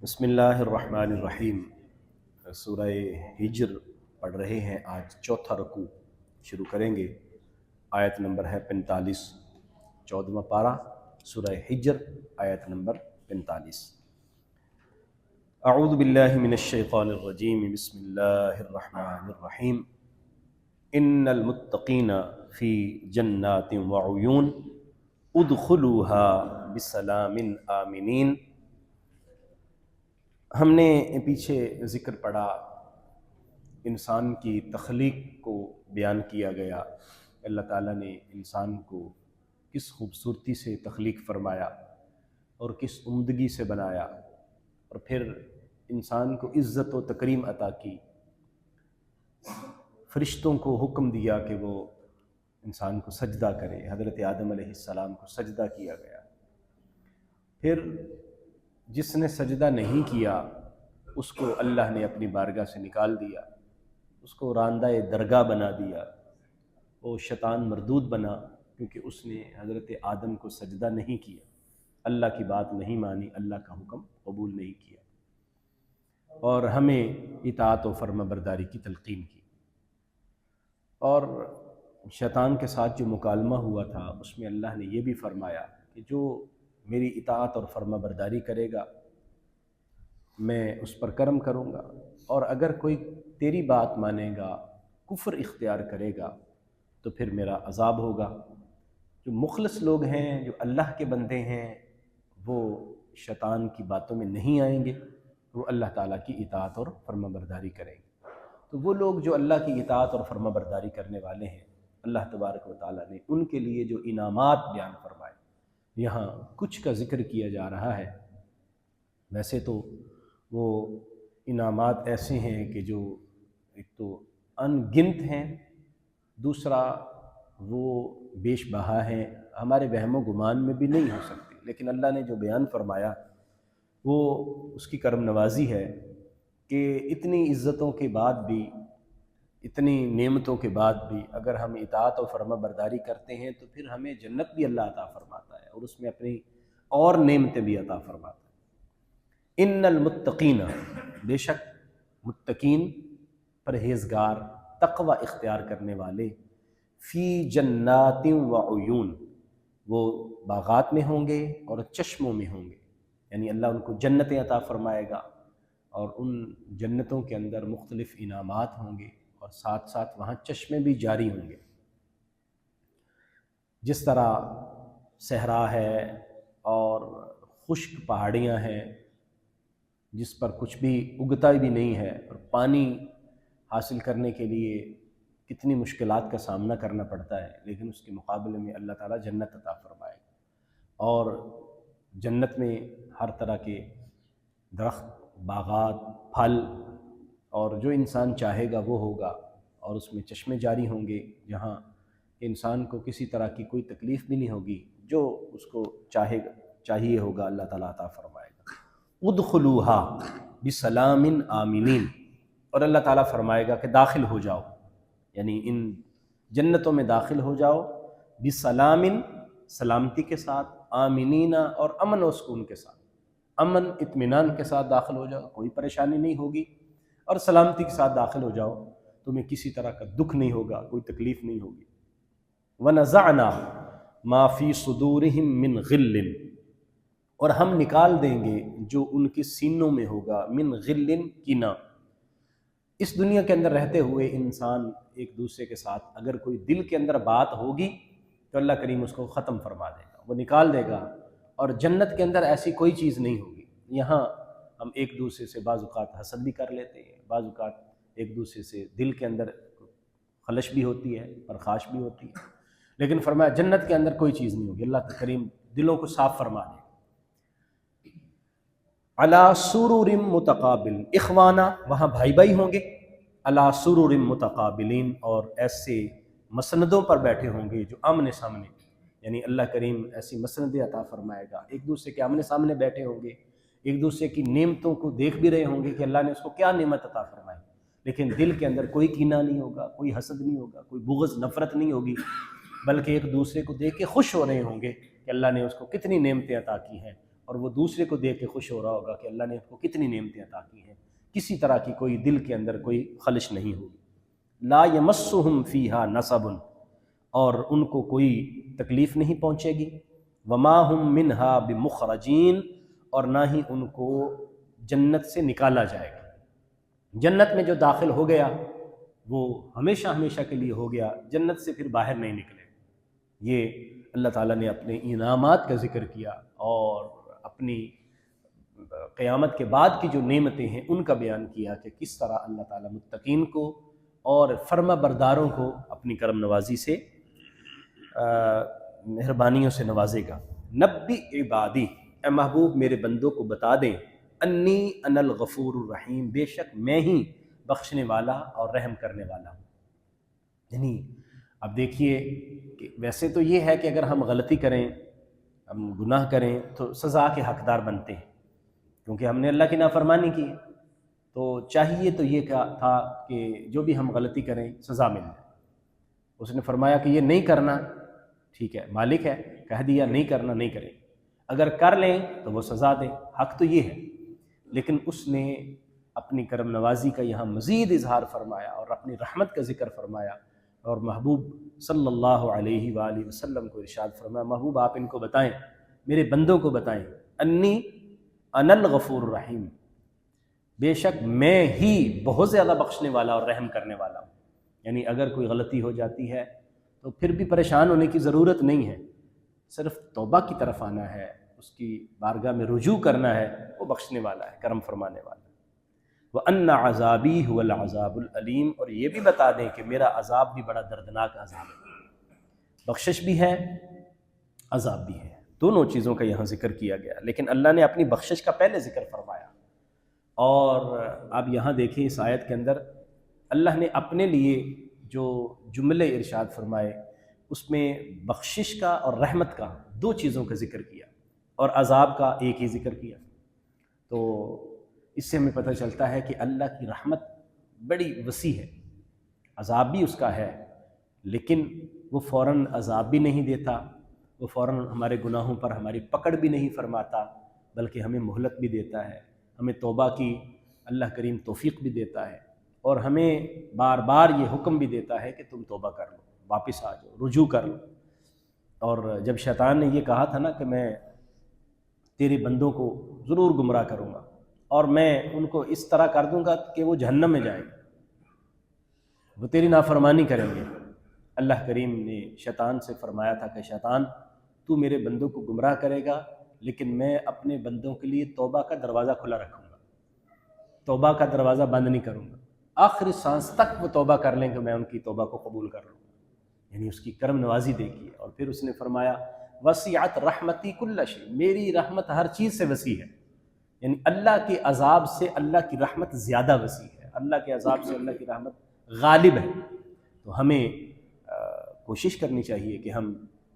بسم اللہ الرحمن الرحیم۔ سورہ ہجر پڑھ رہے ہیں، آج چوتھا رکوع شروع کریں گے۔ آیت نمبر ہے 45، 14واں پارہ سورہ ہجر، آیت نمبر 45۔ اعوذ باللہ من الشیطان الرجیم، بسم اللہ الرحمن الرحیم۔ ان المتقین فی جنات وعیون ادخلوها بسلام آمنین۔ ہم نے پیچھے ذکر پڑھا، انسان کی تخلیق کو بیان کیا گیا۔ اللہ تعالیٰ نے انسان کو کس خوبصورتی سے تخلیق فرمایا اور کس عمدگی سے بنایا، اور پھر انسان کو عزت و تکریم عطا کی۔ فرشتوں کو حکم دیا کہ وہ انسان کو سجدہ کرے، حضرت آدم علیہ السلام کو سجدہ کیا گیا۔ پھر جس نے سجدہ نہیں کیا اس کو اللہ نے اپنی بارگاہ سے نکال دیا، اس کو راندہ درگاہ بنا دیا، وہ شیطان مردود بنا، کیونکہ اس نے حضرت آدم کو سجدہ نہیں کیا، اللہ کی بات نہیں مانی، اللہ کا حکم قبول نہیں کیا، اور ہمیں اطاعت و فرما برداری کی تلقین کی۔ اور شیطان کے ساتھ جو مکالمہ ہوا تھا اس میں اللہ نے یہ بھی فرمایا کہ جو میری اطاعت اور فرما برداری کرے گا میں اس پر کرم کروں گا، اور اگر کوئی تیری بات مانے گا، کفر اختیار کرے گا تو پھر میرا عذاب ہوگا۔ جو مخلص لوگ ہیں، جو اللہ کے بندے ہیں، وہ شیطان کی باتوں میں نہیں آئیں گے، وہ اللہ تعالیٰ کی اطاعت اور فرما برداری کریں گے۔ تو وہ لوگ جو اللہ کی اطاعت اور فرما برداری کرنے والے ہیں، اللہ تبارک و تعالیٰ نے ان کے لیے جو انعامات بیان فرمائے، یہاں کچھ کا ذکر کیا جا رہا ہے۔ ویسے تو وہ انعامات ایسے ہیں کہ جو ایک تو ان گنت ہیں، دوسرا وہ بیش بہا ہیں، ہمارے وہم و گمان میں بھی نہیں ہو سکتی، لیکن اللہ نے جو بیان فرمایا وہ اس کی کرم نوازی ہے کہ اتنی عزتوں کے بعد بھی، اتنی نعمتوں کے بعد بھی اگر ہم اطاعت و فرما برداری کرتے ہیں تو پھر ہمیں جنت بھی اللہ عطا فرماتا ہے، اور اس میں اپنی اور نعمتیں بھی عطا فرماتا ہے۔ ان المتقین، بے شک متقین، پرہیزگار، تقوی اختیار کرنے والے، فی جنات وعیون، وہ باغات میں ہوں گے اور چشموں میں ہوں گے، یعنی اللہ ان کو جنتیں عطا فرمائے گا، اور ان جنتوں کے اندر مختلف انعامات ہوں گے، اور ساتھ ساتھ وہاں چشمے بھی جاری ہوں گے۔ جس طرح صحرا ہے اور خشک پہاڑیاں ہیں جس پر کچھ بھی اگتا بھی نہیں ہے، اور پانی حاصل کرنے کے لیے کتنی مشکلات کا سامنا کرنا پڑتا ہے، لیکن اس کے مقابلے میں اللہ تعالیٰ جنت عطا فرمائے گا، اور جنت میں ہر طرح کے درخت، باغات، پھل، اور جو انسان چاہے گا وہ ہوگا، اور اس میں چشمے جاری ہوں گے جہاں انسان کو کسی طرح کی کوئی تکلیف بھی نہیں ہوگی، جو اس کو چاہیے ہوگا اللہ تعالیٰ عطا فرمائے گا۔ ادخلوہا بسلام آمنین، اور اللہ تعالیٰ فرمائے گا کہ داخل ہو جاؤ، یعنی ان جنتوں میں داخل ہو جاؤ، بسلام، سلامتی کے ساتھ، آمنین، اور امن و سکون کے ساتھ، امن اطمینان کے ساتھ داخل ہو جاؤ، کوئی پریشانی نہیں ہوگی، اور سلامتی کے ساتھ داخل ہو جاؤ، تمہیں کسی طرح کا دکھ نہیں ہوگا، کوئی تکلیف نہیں ہوگی۔ وَنَزَعْنَا مَا فِي صُدُورِهِم مِّن غِلٍّ، اور ہم نکال دیں گے جو ان کے سینوں میں ہوگا، من غل، کینہ۔ اس دنیا کے اندر رہتے ہوئے انسان ایک دوسرے کے ساتھ اگر کوئی دل کے اندر بات ہوگی تو اللہ کریم اس کو ختم فرما دے گا، وہ نکال دے گا، اور جنت کے اندر ایسی کوئی چیز نہیں ہوگی۔ یہاں ہم ایک دوسرے سے بعض اوقات حسد بھی کر لیتے ہیں، بعض اوقات ایک دوسرے سے دل کے اندر خلش بھی ہوتی ہے، پرخاش بھی ہوتی ہے، لیکن فرمایا جنت کے اندر کوئی چیز نہیں ہوگی، اللہ کریم دلوں کو صاف فرما دے گا۔ علی سرر متقابل، اخوانا، وہاں بھائی بھائی ہوں گے، علی سرر متقابلین، اور ایسے مسندوں پر بیٹھے ہوں گے جو آمنے سامنے، یعنی اللہ کریم ایسی مسندیں عطا فرمائے گا، ایک دوسرے کے آمنے سامنے بیٹھے ہوں گے، ایک دوسرے کی نعمتوں کو دیکھ بھی رہے ہوں گے کہ اللہ نے اس کو کیا نعمت عطا فرمائی، لیکن دل کے اندر کوئی کینہ نہیں ہوگا، کوئی حسد نہیں ہوگا، کوئی بغض، نفرت نہیں ہوگی، بلکہ ایک دوسرے کو دیکھ کے خوش ہو رہے ہوں گے کہ اللہ نے اس کو کتنی نعمتیں عطا کی ہیں، اور وہ دوسرے کو دیکھ کے خوش ہو رہا ہوگا کہ اللہ نے اس کو کتنی نعمتیں عطا کی ہیں، کسی طرح کی کوئی دل کے اندر کوئی خلش نہیں ہوگی۔ لا یمسہم فیہا نصب، اور ان کو کوئی تکلیف نہیں پہنچے گی، وما ہم منہا بمخرجین، اور نہ ہی ان کو جنت سے نکالا جائے گا۔ جنت میں جو داخل ہو گیا وہ ہمیشہ ہمیشہ کے لیے ہو گیا، جنت سے پھر باہر نہیں نکلے۔ یہ اللہ تعالیٰ نے اپنے انعامات کا ذکر کیا اور اپنی قیامت کے بعد کی جو نعمتیں ہیں ان کا بیان کیا کہ کس طرح اللہ تعالیٰ متقین کو اور فرما برداروں کو اپنی کرم نوازی سے مہربانیوں سے نوازے گا۔ نبی عبادی، اے محبوب میرے بندوں کو بتا دیں، انی انا الغفور الرحیم، بے شک میں ہی بخشنے والا اور رحم کرنے والا ہوں۔ یعنی اب دیکھیے کہ ویسے تو یہ ہے کہ اگر ہم غلطی کریں، ہم گناہ کریں تو سزا کے حقدار بنتے ہیں، کیونکہ ہم نے اللہ کی نافرمانی کی، تو چاہیے تو یہ تھا کہ جو بھی ہم غلطی کریں سزا مل جائے۔ اس نے فرمایا کہ یہ نہیں کرنا، ٹھیک ہے، مالک ہے، کہہ دیا نہیں کرنا، نہیں کریں، اگر کر لیں تو وہ سزا دے، حق تو یہ ہے۔ لیکن اس نے اپنی کرم نوازی کا یہاں مزید اظہار فرمایا اور اپنی رحمت کا ذکر فرمایا، اور محبوب صلی اللہ علیہ وآلہ وسلم کو ارشاد فرمایا، محبوب آپ ان کو بتائیں، میرے بندوں کو بتائیں، انی انا الغفور الرحیم، بے شک میں ہی بہت زیادہ بخشنے والا اور رحم کرنے والا ہوں۔ یعنی اگر کوئی غلطی ہو جاتی ہے تو پھر بھی پریشان ہونے کی ضرورت نہیں ہے، صرف توبہ کی طرف آنا ہے، اس کی بارگاہ میں رجوع کرنا ہے، وہ بخشنے والا ہے، کرم فرمانے والا ہے۔ وَأَنَّ عَذَابِي هُوَ الْعَذَابُ الْأَلِيمُ، اور یہ بھی بتا دیں کہ میرا عذاب بھی بڑا دردناک عذاب ہے، بخشش بھی ہے، عذاب بھی ہے، دونوں چیزوں کا یہاں ذکر کیا گیا۔ لیکن اللہ نے اپنی بخشش کا پہلے ذکر فرمایا، اور اب یہاں دیکھیں اس آیت کے اندر اللہ نے اپنے لیے جو جملے ارشاد فرمائے اس میں بخشش کا اور رحمت کا دو چیزوں کا ذکر کیا، اور عذاب کا ایک ہی ذکر کیا۔ تو اس سے ہمیں پتہ چلتا ہے کہ اللہ کی رحمت بڑی وسیع ہے، عذاب بھی اس کا ہے، لیکن وہ فوراً عذاب بھی نہیں دیتا، وہ فوراً ہمارے گناہوں پر ہماری پکڑ بھی نہیں فرماتا، بلکہ ہمیں مہلت بھی دیتا ہے، ہمیں توبہ کی اللہ کریم توفیق بھی دیتا ہے، اور ہمیں بار بار یہ حکم بھی دیتا ہے کہ تم توبہ کر لو، واپس آ جاؤ، رجوع کر لو۔ اور جب شیطان نے یہ کہا تھا نا کہ میں تیرے بندوں کو ضرور گمراہ کروں گا اور میں ان کو اس طرح کر دوں گا کہ وہ جہنم میں جائیں گے، وہ تیری نافرمانی کریں گے، اللہ کریم نے شیطان سے فرمایا تھا کہ شیطان تو میرے بندوں کو گمراہ کرے گا، لیکن میں اپنے بندوں کے لیے توبہ کا دروازہ کھلا رکھوں گا، توبہ کا دروازہ بند نہیں کروں گا، آخری سانس تک وہ توبہ کر لیں کہ میں ان کی توبہ کو قبول کر لوں گا۔ یعنی اس کی کرم نوازی دیکھی۔ اور پھر اس نے فرمایا وسعت رحمتی کل شیء، میری رحمت ہر چیز سے وسیع ہے، یعنی اللہ کے عذاب سے اللہ کی رحمت زیادہ وسیع ہے، اللہ کے عذاب سے اللہ کی رحمت غالب ہے۔ تو ہمیں کوشش کرنی چاہیے کہ ہم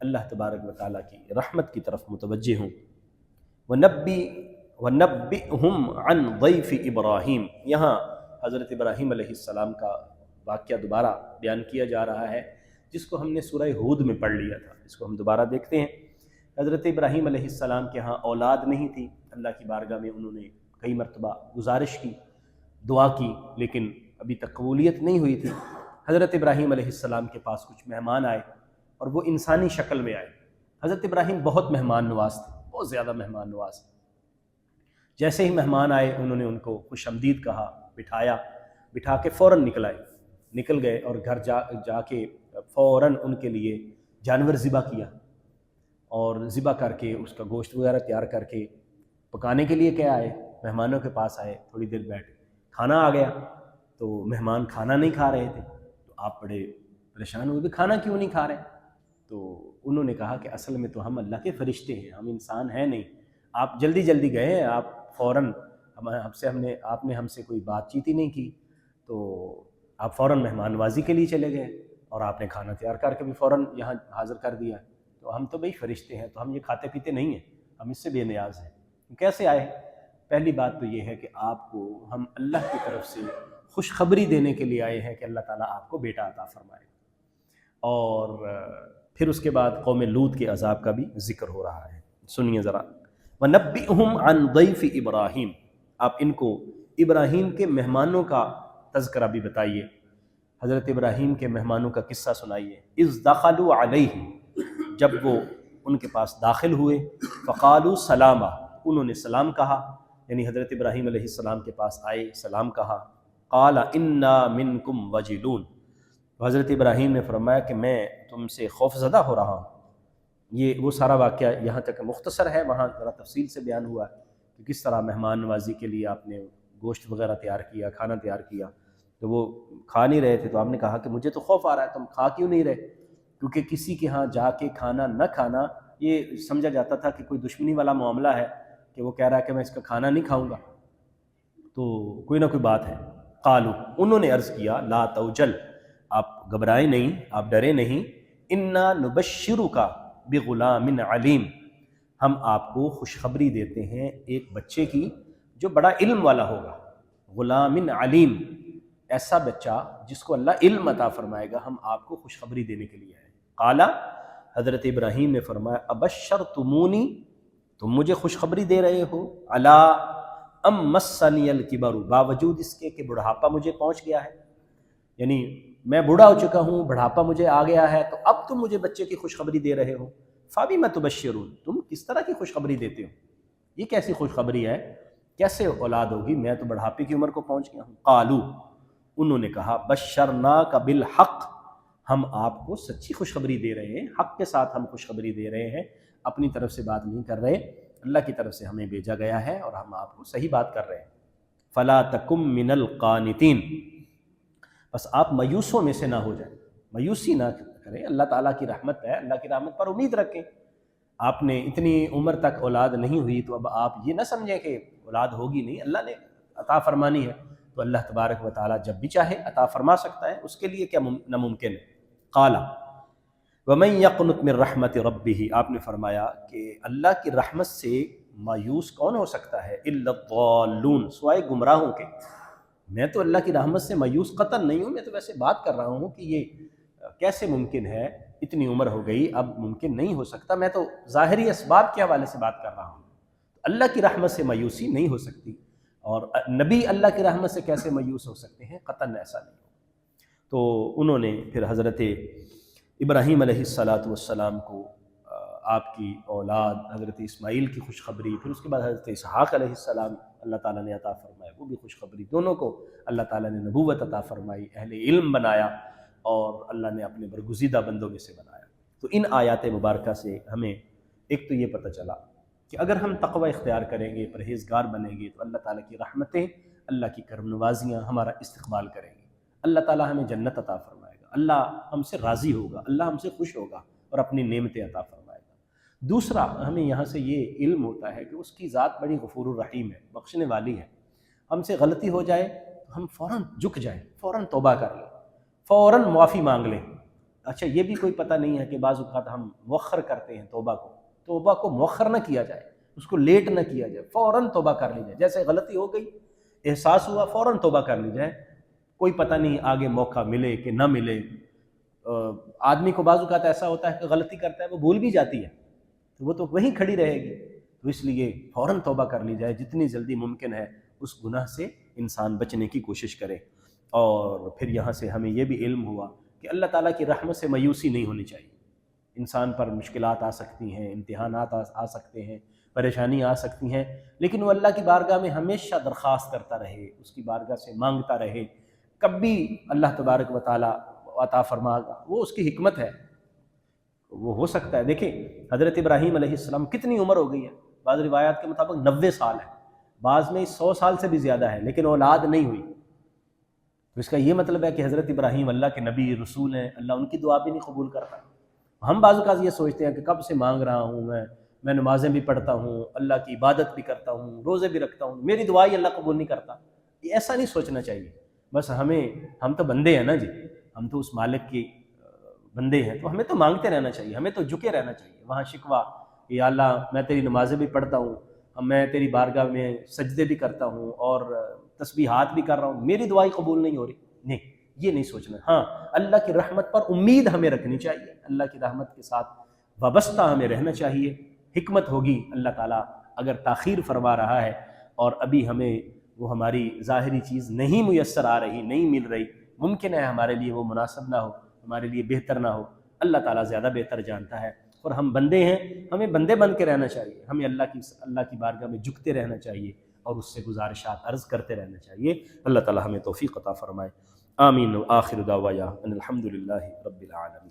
اللہ تبارک و تعالیٰ کی رحمت کی طرف متوجہ ہوں۔ وَنَبِّئْهُمْ عَنْ ضَيْفِ ابراہیم، یہاں حضرت ابراہیم علیہ السلام کا واقعہ دوبارہ بیان کیا جا رہا ہے، جس کو ہم نے سورہ ہود میں پڑھ لیا تھا، اس کو ہم دوبارہ دیکھتے ہیں۔ حضرت ابراہیم علیہ السلام کے ہاں اولاد نہیں تھی، اللہ کی بارگاہ میں انہوں نے کئی مرتبہ گزارش کی، دعا کی، لیکن ابھی تک قبولیت نہیں ہوئی تھی۔ حضرت ابراہیم علیہ السلام کے پاس کچھ مہمان آئے، اور وہ انسانی شکل میں آئے۔ حضرت ابراہیم بہت مہمان نواز تھے، بہت زیادہ مہمان نواز۔ جیسے ہی مہمان آئے انہوں نے ان کو خوش آمدید کہا، بٹھایا، بٹھا کے فوراً نکل گئے، اور گھر جا کے فوراً ان کے لیے جانور ذبح کیا، اور ذبح کر کے اس کا گوشت وغیرہ تیار کر کے پکانے کے لیے کیا آئے، مہمانوں کے پاس آئے، تھوڑی دیر بیٹھے، کھانا آ گیا تو مہمان کھانا نہیں کھا رہے تھے، تو آپ بڑے پریشان ہوئے کہ کھانا کیوں نہیں کھا رہے؟ تو انہوں نے کہا کہ اصل میں تو ہم اللہ کے فرشتے ہیں، ہم انسان ہیں نہیں، آپ جلدی جلدی گئے ہیں، آپ فوراً آپ نے ہم سے کوئی بات چیت ہی نہیں کی، تو آپ فوراً مہمان نوازی کے لیے چلے گئے، اور آپ نے کھانا تیار کر کے بھی فوراً یہاں حاضر کر دیا، تو ہم تو بھئی فرشتے ہیں، تو ہم یہ کھاتے پیتے نہیں ہیں، ہم اس سے بے نیاز ہیں۔ کیسے آئے؟ پہلی بات تو یہ ہے کہ آپ کو ہم اللہ کی طرف سے خوشخبری دینے کے لیے آئے ہیں کہ اللہ تعالیٰ آپ کو بیٹا عطا فرمائے۔ اور پھر اس کے بعد قوم لوط کے عذاب کا بھی ذکر ہو رہا ہے، سنیے ذرا۔ وَنَبِّئْهُمْ عَنْ ضَيْفِ ابراہیم، آپ ان کو ابراہیم کے مہمانوں کا تذکرہ بھی بتائیے، حضرت ابراہیم کے مہمانوں کا قصہ سنائیے۔ اِذْ دَخَلُوا عَلَيْهِ، جب وہ ان کے پاس داخل ہوئے، فَقَالُوا سَلَامًا، انہوں نے سلام کہا، یعنی حضرت ابراہیم علیہ السلام کے پاس آئے، سلام کہا۔ قَالَ إِنَّا مِنْكُمْ وَجِلُونَ، تو حضرت ابراہیم نے فرمایا کہ میں تم سے خوف زدہ ہو رہا ہوں۔ یہ وہ سارا واقعہ یہاں تک مختصر ہے، وہاں ذرا تفصیل سے بیان ہوا ہے کہ کس طرح مہمان نوازی کے لیے آپ نے گوشت وغیرہ تیار کیا، کھانا تیار کیا، تو وہ کھا نہیں رہے تھے، تو آپ نے کہا کہ مجھے تو خوف آ رہا ہے، تم کھا کیوں نہیں رہے؟ کیونکہ کسی کے ہاں جا کے کھانا نہ کھانا یہ سمجھا جاتا تھا کہ کوئی دشمنی والا معاملہ ہے، کہ وہ کہہ رہا ہے کہ میں اس کا کھانا نہیں کھاؤں گا، تو کوئی نہ کوئی بات ہے۔ قالو، انہوں نے عرض کیا، لا توجل، آپ گھبرائیں نہیں، آپ ڈرے نہیں، انا نبشرک بغلام علیم، ہم آپ کو خوشخبری دیتے ہیں ایک بچے کی جو بڑا علم والا ہوگا، غلام علیم، ایسا بچہ جس کو اللہ علم عطا فرمائے گا، ہم آپ کو خوشخبری دینے کے لیے آئے۔ قالا، حضرت ابراہیم نے فرمایا، ابشرتمونی، تم مجھے خوشخبری دے رہے ہو، علی ام مسنی الکبر، باوجود اس کے کہ بڑھاپا مجھے پہنچ گیا ہے، یعنی میں بوڑھا ہو چکا ہوں، بڑھاپا مجھے آ گیا ہے، تو اب تم مجھے بچے کی خوشخبری دے رہے ہو۔ فَبِمَ تُبَشِّرُونَ، تم کس طرح کی خوشخبری دیتے ہو؟ یہ کیسی خوشخبری ہے؟ کیسے اولاد ہوگی؟ میں تو بڑھاپے کی عمر کو پہنچ گیا ہوں۔ قالو، انہوں نے کہا، بشرناک بالحق، ہم آپ کو سچی خوشخبری دے رہے ہیں، حق کے ساتھ ہم خوشخبری دے رہے ہیں، اپنی طرف سے بات نہیں کر رہے، اللہ کی طرف سے ہمیں بھیجا گیا ہے اور ہم آپ کو صحیح بات کر رہے ہیں۔ فلا تکم من القانتین، بس آپ مایوسوں میں سے نہ ہو جائیں، مایوسی نہ کریں، اللہ تعالیٰ کی رحمت ہے، اللہ کی رحمت پر امید رکھیں۔ آپ نے اتنی عمر تک اولاد نہیں ہوئی تو اب آپ یہ نہ سمجھیں کہ اولاد ہوگی نہیں، اللہ نے عطا فرمانی ہے، تو اللہ تبارک و تعالیٰ جب بھی چاہے عطا فرما سکتا ہے، اس کے لیے کیا ناممکن ہے۔ قال ومن یقنط من رحمت ربہ، آپ نے فرمایا کہ اللہ کی رحمت سے مایوس کون ہو سکتا ہے، الا الضالون، سوائے گمراہوں کے۔ میں تو اللہ کی رحمت سے مایوس قطعاً نہیں ہوں، میں تو ویسے بات کر رہا ہوں کہ یہ کیسے ممکن ہے، اتنی عمر ہو گئی، اب ممکن نہیں ہو سکتا، میں تو ظاہری اسباب کے حوالے سے بات کر رہا ہوں۔ اللہ کی رحمت سے مایوسی نہیں ہو سکتی، اور نبی اللہ کی رحمت سے کیسے مایوس ہو سکتے ہیں؟ قطعاً ایسا نہیں ہو۔ تو انہوں نے پھر حضرت ابراہیم علیہ السلام کو آپ کی اولاد حضرت اسماعیل کی خوشخبری، پھر اس کے بعد حضرت اسحاق علیہ السلام اللہ تعالیٰ نے عطا فرمایا، وہ بھی خوشخبری، دونوں کو اللہ تعالیٰ نے نبوت عطا فرمائی، اہل علم بنایا، اور اللہ نے اپنے برگزیدہ بندوں میں سے بنایا۔ تو ان آیات مبارکہ سے ہمیں ایک تو یہ پتہ چلا کہ اگر ہم تقوی اختیار کریں گے، پرہیزگار بنیں گے، تو اللہ تعالیٰ کی رحمتیں، اللہ کی کرم نوازیاں ہمارا استقبال کریں گے، اللہ تعالیٰ ہمیں جنت عطا فرمائے گا، اللہ ہم سے راضی ہوگا، اللہ ہم سے خوش ہوگا اور اپنی نعمتیں عطا فرمائے گا۔ دوسرا، ہمیں یہاں سے یہ علم ہوتا ہے کہ اس کی ذات بڑی غفور الرحیم ہے، بخشنے والی ہے۔ ہم سے غلطی ہو جائے تو ہم فوراً جھک جائیں، فوراً توبہ کر لیں، فوراً معافی مانگ لیں۔ اچھا، یہ بھی کوئی پتہ نہیں ہے کہ بعض اوقات ہم مؤخر کرتے ہیں توبہ کو مؤخر نہ کیا جائے، اس کو لیٹ نہ کیا جائے، فوراً توبہ کر لی جائے۔ جیسے غلطی ہو گئی، احساس ہوا، فوراً توبہ کر لی جائے، کوئی پتہ نہیں آگے موقع ملے کہ نہ ملے۔ آدمی کو بعض اوقات ایسا ہوتا ہے کہ غلطی کرتا ہے، وہ بھول بھی جاتی ہے، تو وہ تو وہیں کھڑی رہے گی، تو اس لیے فوراً توبہ کر لی جائے، جتنی جلدی ممکن ہے اس گناہ سے انسان بچنے کی کوشش کرے۔ اور پھر یہاں سے ہمیں یہ بھی علم ہوا کہ اللہ تعالیٰ کی رحمت سے مایوسی نہیں ہونی چاہیے۔ انسان پر مشکلات آ سکتی ہیں، امتحانات آ سکتے ہیں، پریشانی آ سکتی ہیں، لیکن وہ اللہ کی بارگاہ میں ہمیشہ درخواست کرتا رہے، اس کی بارگاہ سے مانگتا رہے، کبھی اللہ تبارک و تعالیٰ عطا فرما گا، وہ اس کی حکمت ہے، وہ ہو سکتا ہے۔ دیکھیں حضرت ابراہیم علیہ السلام کتنی عمر ہو گئی ہے، بعض روایات کے مطابق 90 سال ہے، بعض میں 100 سال سے بھی زیادہ ہے، لیکن اولاد نہیں ہوئی۔ تو اس کا یہ مطلب ہے کہ حضرت ابراہیم اللہ کے نبی رسول ہیں، اللہ ان کی دعا بھی نہیں قبول کرتا۔ ہم بعض اوقات یہ سوچتے ہیں کہ کب سے مانگ رہا ہوں، میں نمازیں بھی پڑھتا ہوں، اللہ کی عبادت بھی کرتا ہوں، روزے بھی رکھتا ہوں، میری دعا ہی اللہ قبول نہیں کرتا۔ یہ ایسا نہیں سوچنا چاہیے۔ بس ہم تو بندے ہیں نا جی، ہم تو اس مالک کی بندے ہیں، تو ہمیں تو مانگتے رہنا چاہیے، ہمیں تو جھکے رہنا چاہیے۔ وہاں شکوہ، یا اللہ میں تیری نمازیں بھی پڑھتا ہوں، میں تیری بارگاہ میں سجدے بھی کرتا ہوں اور تسبیحات بھی کر رہا ہوں، میری دعائی قبول نہیں ہو رہی، نہیں، یہ نہیں سوچنا۔ ہاں، اللہ کی رحمت پر امید ہمیں رکھنی چاہیے، اللہ کی رحمت کے ساتھ وابستہ ہمیں رہنا چاہیے، حکمت ہوگی اللہ تعالیٰ اگر تاخیر فرما رہا ہے اور ابھی ہمیں وہ ہماری ظاہری چیز نہیں میسر آ رہی، نہیں مل رہی، ممکن ہے ہمارے لیے وہ مناسب نہ ہو، ہمارے لیے بہتر نہ ہو، اللہ تعالیٰ زیادہ بہتر جانتا ہے، اور ہم بندے ہیں، ہمیں بندے بن کے رہنا چاہیے، ہمیں اللہ کی بارگاہ میں جھکتے رہنا چاہیے اور اس سے گزارشات عرض کرتے رہنا چاہیے۔ اللہ تعالیٰ ہمیں توفیق عطا فرمائے۔ آمین۔ وآخر دعوانا ان الحمد للہ رب العالمین۔